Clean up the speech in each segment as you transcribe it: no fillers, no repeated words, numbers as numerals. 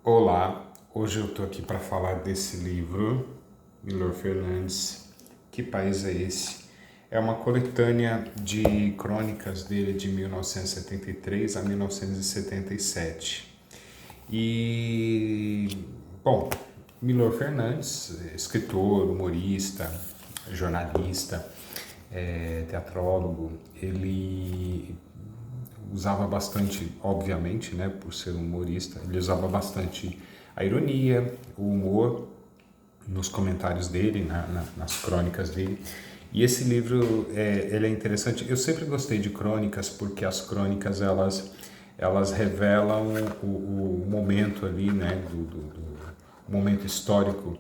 Olá, hoje eu estou aqui para falar desse livro, Milor Fernandes, Que País é Esse? É uma coletânea de crônicas dele de 1973 a 1977. Bom, Milor Fernandes, escritor, humorista, jornalista, teatrólogo, ele usava bastante, obviamente, né, por ser humorista, ele usava bastante a ironia, o humor nos comentários dele, nas crônicas dele. E esse livro, ele é interessante. Eu sempre gostei de crônicas porque as crônicas elas revelam o momento ali, né, do momento histórico,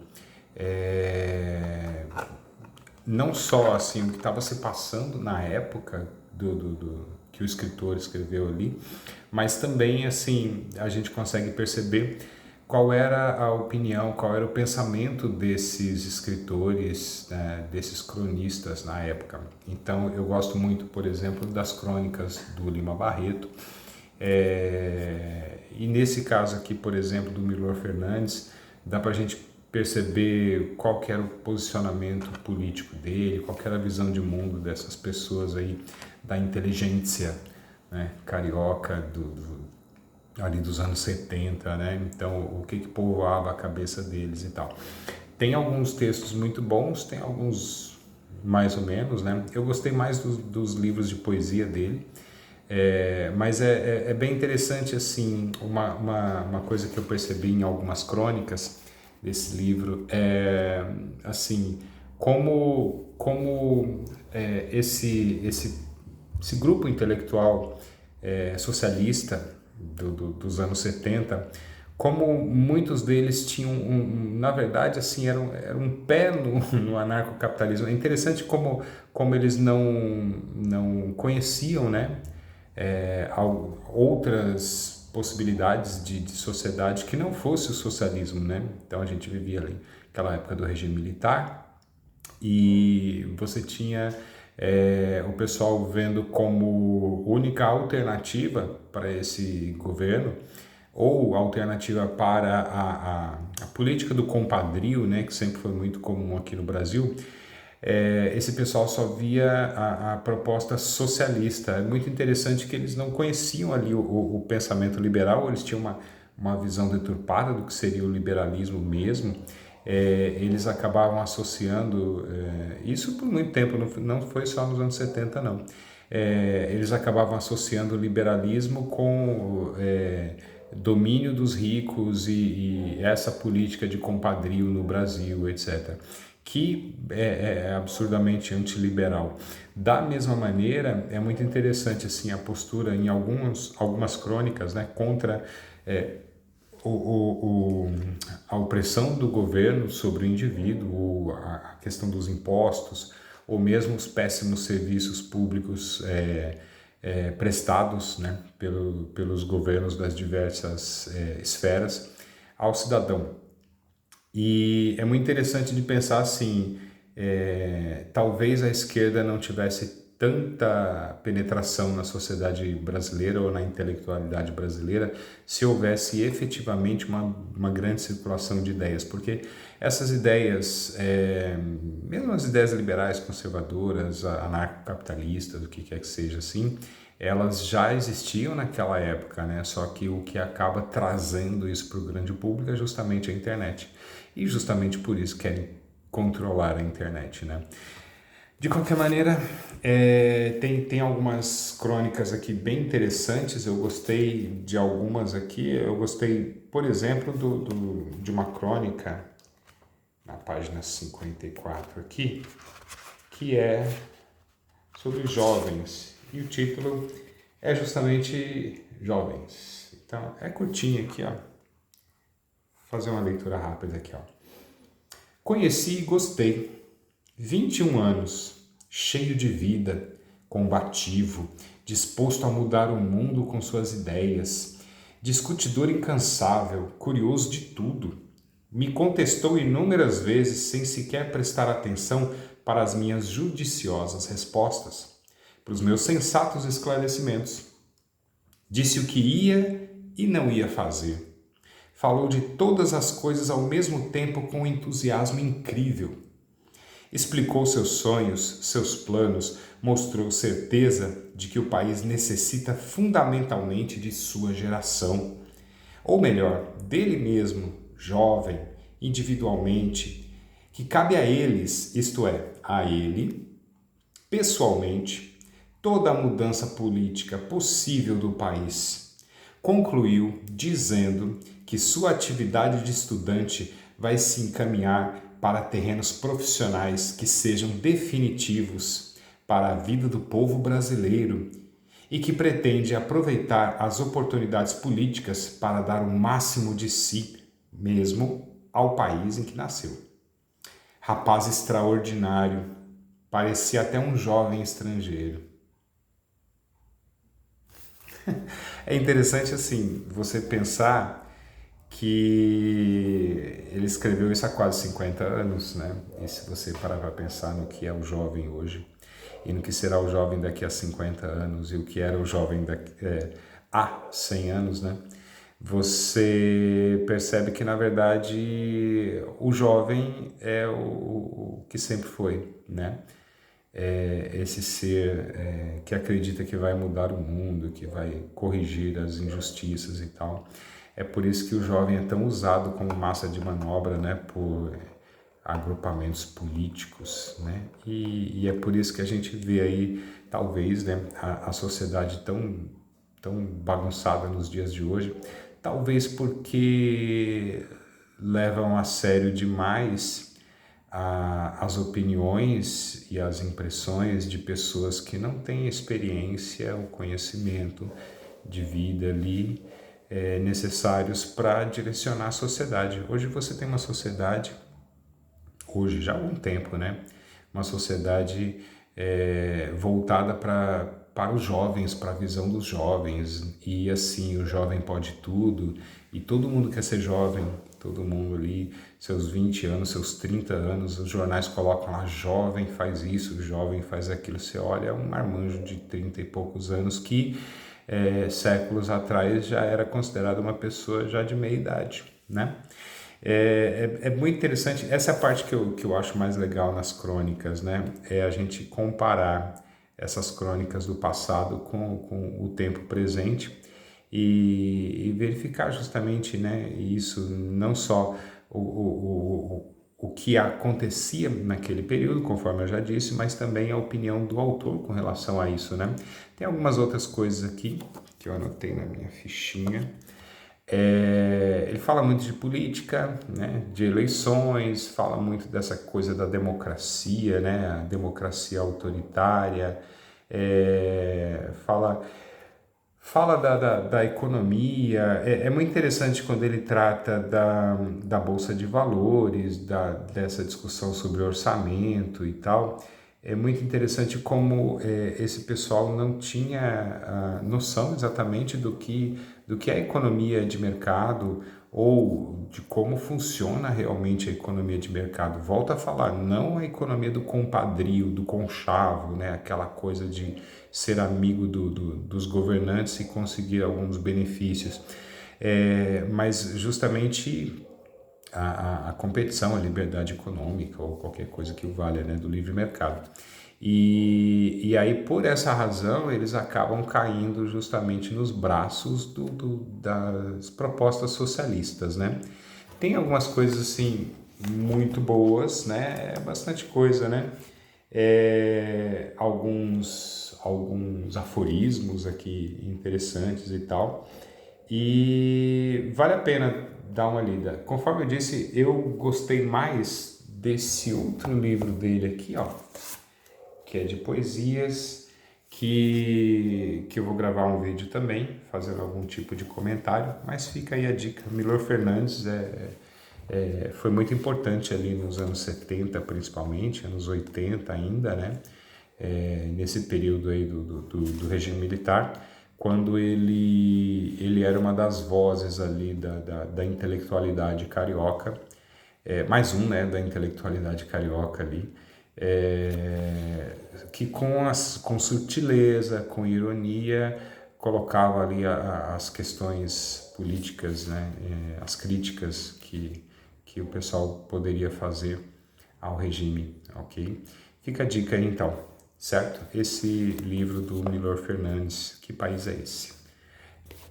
não só assim o que estava se passando na época que o escritor escreveu ali, mas também assim a gente consegue perceber qual era a opinião, qual era o pensamento desses escritores, né, desses cronistas na época. Então eu gosto muito, por exemplo, das crônicas do Lima Barreto, e nesse caso aqui, por exemplo, do Milor Fernandes, dá para a gente perceber qual que era o posicionamento político dele, qual que era a visão de mundo dessas pessoas aí, da inteligência, né, carioca ali dos anos 70, né? Então, o que povoava a cabeça deles e tal. Tem alguns textos muito bons, tem alguns mais ou menos, né? Eu gostei mais dos livros de poesia dele, mas é bem interessante, assim, uma coisa que eu percebi em algumas crônicas desse livro, assim, como esse grupo intelectual socialista dos anos 70, como muitos deles tinham, na verdade, assim, era um pé no anarcocapitalismo. É interessante como eles não conheciam, né, outras possibilidades de sociedade que não fosse o socialismo, né? Então a gente vivia ali aquela época do regime militar e você tinha o pessoal vendo como única alternativa para esse governo ou alternativa para a política do compadrio, né, que sempre foi muito comum aqui no Brasil. Esse pessoal só via a proposta socialista. É muito interessante que eles não conheciam ali o pensamento liberal, eles tinham uma visão deturpada do que seria o liberalismo mesmo. Eles acabavam associando, isso por muito tempo, não foi só nos anos 70 não, eles acabavam associando o liberalismo com domínio dos ricos e essa política de compadrio no Brasil, etc., que é absurdamente antiliberal. Da mesma maneira, é muito interessante assim a postura em algumas crônicas, né, contra o, o, a opressão do governo sobre o indivíduo, a questão dos impostos, ou mesmo os péssimos serviços públicos prestados, né, pelos governos das diversas esferas ao cidadão. E é muito interessante de pensar assim, talvez a esquerda não tivesse tanta penetração na sociedade brasileira ou na intelectualidade brasileira se houvesse efetivamente uma grande circulação de ideias, porque essas ideias, mesmo as ideias liberais, conservadoras, anarcocapitalistas, o que quer que seja assim, elas já existiam naquela época, né? Só que o que acaba trazendo isso para o grande público é justamente a internet. E justamente por isso querem controlar a internet, né? De qualquer maneira, tem algumas crônicas aqui bem interessantes, eu gostei de algumas aqui, eu gostei, por exemplo, de uma crônica na página 54 aqui, que é sobre jovens, e o título é justamente Jovens. Então, é curtinho aqui, ó. Vou fazer uma leitura rápida aqui, ó. Conheci e gostei. 21 anos, cheio de vida, combativo, disposto a mudar o mundo com suas ideias, discutidor incansável, curioso de tudo. Me contestou inúmeras vezes sem sequer prestar atenção para as minhas judiciosas respostas, para os meus sensatos esclarecimentos. Disse o que ia e não ia fazer. falou de todas as coisas ao mesmo tempo com um entusiasmo incrível. Explicou seus sonhos, seus planos, mostrou certeza de que o país necessita fundamentalmente de sua geração, ou melhor, dele mesmo, jovem, individualmente, que cabe a eles, isto é, a ele, pessoalmente, toda a mudança política possível do país. Concluiu dizendo que sua atividade de estudante vai se encaminhar para terrenos profissionais que sejam definitivos para a vida do povo brasileiro e que pretende aproveitar as oportunidades políticas para dar o máximo de si mesmo ao país em que nasceu. Rapaz extraordinário, parecia até um jovem estrangeiro. É interessante assim, você pensar que ele escreveu isso há quase 50 anos, né? E se você parar para pensar no que é o jovem hoje e no que será o jovem daqui a 50 anos e o que era o jovem há 100 anos, né? Você percebe que, na verdade, o jovem é o que sempre foi, né? Esse ser que acredita que vai mudar o mundo, que vai corrigir as injustiças e tal. É por isso que o jovem é tão usado como massa de manobra, né, por agrupamentos políticos, né? E é por isso que a gente vê aí, talvez, né, a sociedade tão bagunçada nos dias de hoje, talvez porque levam a sério demais as opiniões e as impressões de pessoas que não têm experiência, o conhecimento de vida ali necessários para direcionar a sociedade. Hoje você tem uma sociedade, hoje já há algum tempo, né? Uma sociedade voltada para os jovens, para a visão dos jovens, e assim, o jovem pode tudo, e todo mundo quer ser jovem, todo mundo ali, seus 20 anos, seus 30 anos, os jornais colocam lá, jovem faz isso, jovem faz aquilo. Você olha, é um marmanjo de 30 e poucos anos que séculos atrás já era considerado uma pessoa já de meia idade, né? É muito interessante, essa é a parte que eu acho mais legal nas crônicas, né? É a gente comparar essas crônicas do passado com o tempo presente e verificar justamente, né, isso, não só o que acontecia naquele período, conforme eu já disse, mas também a opinião do autor com relação a isso, né? Tem algumas outras coisas aqui que eu anotei na minha fichinha. Ele fala muito de política, né, de eleições, fala muito dessa coisa da democracia, né, a democracia autoritária, fala da economia. É muito interessante quando ele trata da Bolsa de Valores, dessa discussão sobre orçamento e tal. É muito interessante como esse pessoal não tinha noção exatamente do que é a economia de mercado ou de como funciona realmente a economia de mercado. Volto a falar, não a economia do compadrio, do conchavo, né? Aquela coisa de ser amigo dos governantes e conseguir alguns benefícios, mas justamente a competição, a liberdade econômica ou qualquer coisa que o valha, né, do livre mercado. E aí, por essa razão, eles acabam caindo justamente nos braços das propostas socialistas, né? Tem algumas coisas, assim, muito boas, né? Bastante coisa, né? Alguns aforismos aqui interessantes e tal. E vale a pena dar uma lida. Conforme eu disse, eu gostei mais desse outro livro dele aqui, ó, que é de poesias, que eu vou gravar um vídeo também, fazendo algum tipo de comentário, mas fica aí a dica. Milor Fernandes foi muito importante ali nos anos 70, principalmente, anos 80 ainda, né? Nesse período aí do regime militar, quando ele era uma das vozes ali da intelectualidade carioca, mais um, né, da intelectualidade carioca ali, que com sutileza, com ironia, colocava ali as questões políticas, né, as críticas que o pessoal poderia fazer ao regime, ok? Fica a dica aí então, certo? Esse livro do Milor Fernandes, Que País é Esse?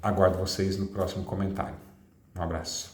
Aguardo vocês no próximo comentário. Um abraço.